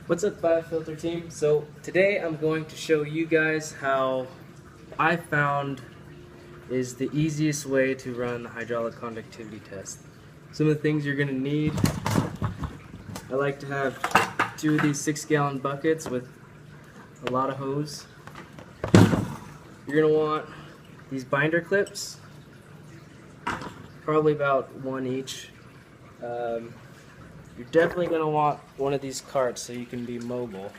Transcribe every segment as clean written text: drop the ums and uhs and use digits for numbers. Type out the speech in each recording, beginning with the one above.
What's up, Biofilter team? So today I'm going to show you guys how I found is the easiest way to run the hydraulic conductivity test. Some of the things you're going to need: I like to have 2 of these 6-gallon buckets with a lot of hose. You're going to want these binder clips, probably about 1 each. You're definitely going to want one of these carts so you can be mobile.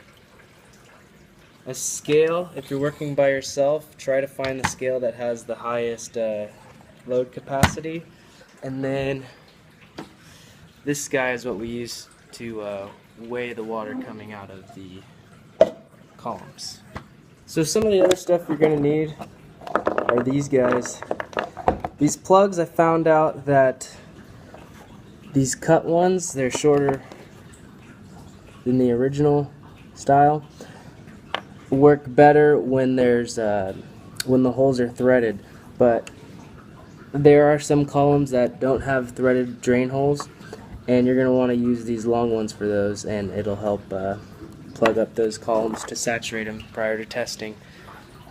A scale, if you're working by yourself, try to find the scale that has the highest load capacity. And then this guy is what we use to weigh the water coming out of the columns. So some of the other stuff you're going to need are these guys. These plugs, I found out that these cut ones, they're shorter than the original style. Work better when when the holes are threaded, but there are some columns that don't have threaded drain holes, and you're going to want to use these long ones for those, and it'll help plug up those columns to saturate them prior to testing.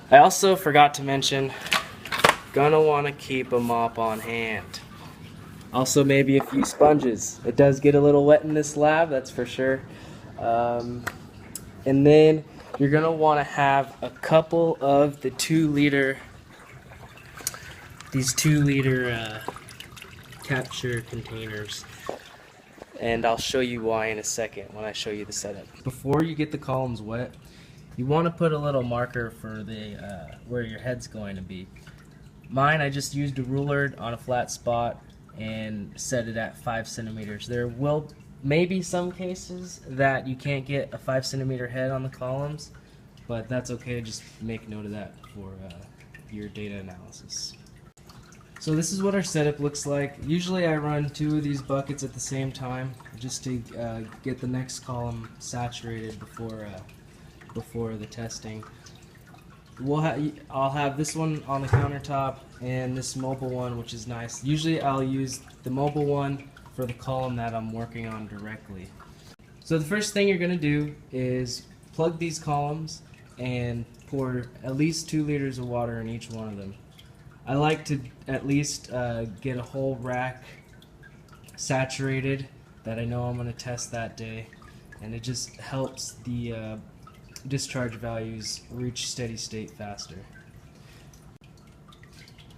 I also forgot to mention, gonna want to keep a mop on hand. Also maybe a few sponges. It does get a little wet in this lab, that's for sure. And then you're gonna want to have a couple of the 2-liter capture containers, and I'll show you why in a second when I show you the setup. Before you get the columns wet, you want to put a little marker for the where your head's going to be. Mine, I just used a ruler on a flat spot and set it at 5 centimeters. There will maybe some cases that you can't get a 5 centimeter head on the columns, but that's okay. Just make note of that for your data analysis. So this is what our setup looks like. Usually I run 2 of these buckets at the same time just to get the next column saturated before the testing. I'll have this one on the countertop and this mobile one, which is nice. Usually I'll use the mobile one for the column that I'm working on directly. So the first thing you're going to do is plug these columns and pour at least 2 liters of water in each one of them. I like to at least get a whole rack saturated that I know I'm going to test that day, and it just helps the discharge values reach steady state faster.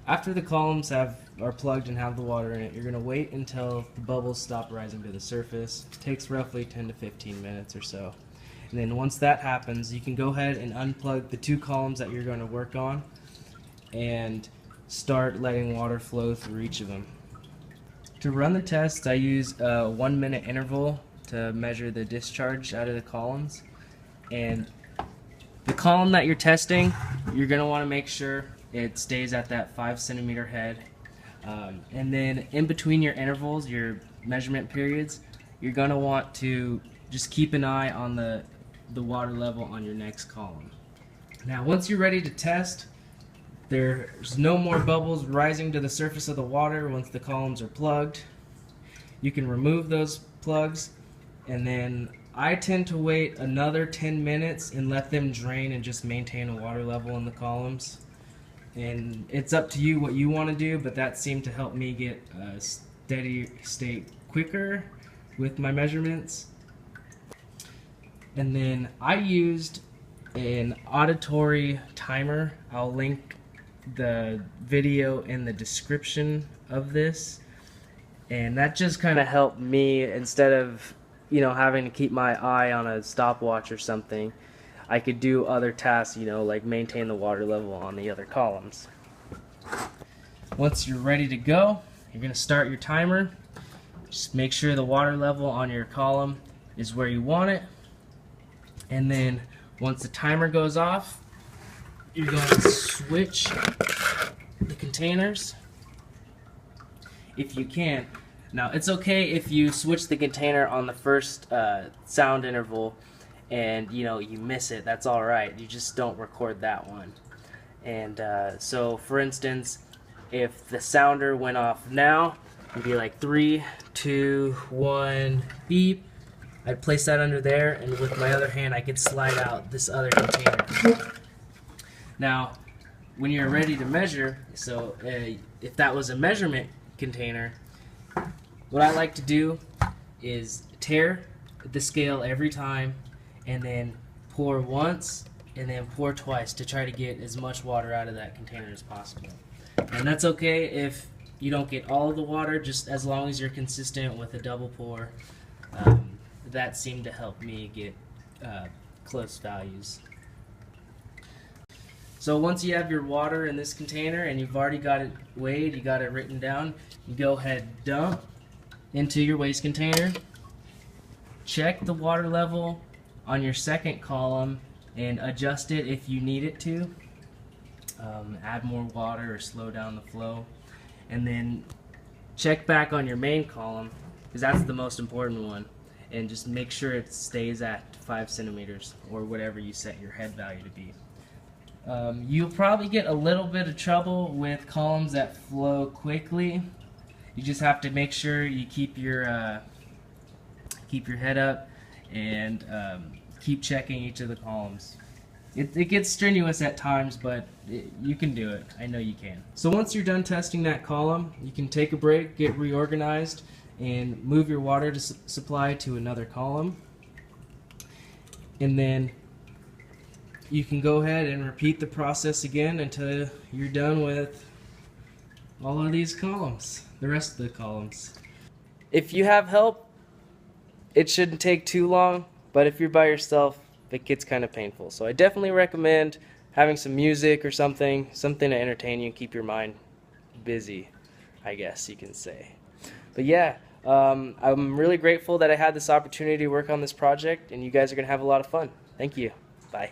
After the columns are plugged and have the water in it, you're going to wait until the bubbles stop rising to the surface. It takes roughly 10 to 15 minutes or so. And then once that happens, you can go ahead and unplug the 2 columns that you're going to work on and start letting water flow through each of them. To run the test, I use a 1-minute interval to measure the discharge out of the columns. And the column that you're testing, you're going to want to make sure it stays at that 5 centimeter head. And then in between your intervals, your measurement periods, you're going to want to just keep an eye on the water level on your next column. Now once you're ready to test, there's no more bubbles rising to the surface of the water once the columns are plugged. You can remove those plugs, and then I tend to wait another 10 minutes and let them drain and just maintain a water level in the columns. And it's up to you what you want to do, but that seemed to help me get a steady state quicker with my measurements. And then I used an auditory timer. I'll link the video in the description of this, and that just kind of helped me. Instead of having to keep my eye on a stopwatch or something, I could do other tasks, like maintain the water level on the other columns. Once you're ready to go, you're going to start your timer. Just make sure the water level on your column is where you want it, and then once the timer goes off, you're going to switch the containers if you can. Now it's okay if you switch the container on the first sound interval and you miss it. That's alright, you just don't record that one. And so for instance, if the sounder went off now, it'd be like 3, 2, 1, beep. I'd place that under there, and with my other hand I could slide out this other container. Now, when you're ready to measure, so if that was a measurement container, what I like to do is tear the scale every time, and then pour once, and then pour twice to try to get as much water out of that container as possible. And that's okay if you don't get all of the water, just as long as you're consistent with a double pour. That seemed to help me get close values. So once you have your water in this container and you've already got it weighed, you got it written down, you go ahead and dump into your waste container. Check the water level on your second column and adjust it if you need it to. Add more water or slow down the flow. And then check back on your main column, because that's the most important one, and just make sure it stays at 5 centimeters or whatever you set your head value to be. You'll probably get a little bit of trouble with columns that flow quickly. You just have to make sure you keep your head up and keep checking each of the columns. It gets strenuous at times, but you can do it. I know you can. So once you're done testing that column, you can take a break, get reorganized, and move your water supply to another column. And then you can go ahead and repeat the process again until you're done with all of these columns, the rest of the columns. If you have help, it shouldn't take too long, but if you're by yourself, it gets kind of painful. So I definitely recommend having some music or something to entertain you and keep your mind busy, I guess you can say. But yeah, I'm really grateful that I had this opportunity to work on this project, and you guys are going to have a lot of fun. Thank you. Bye.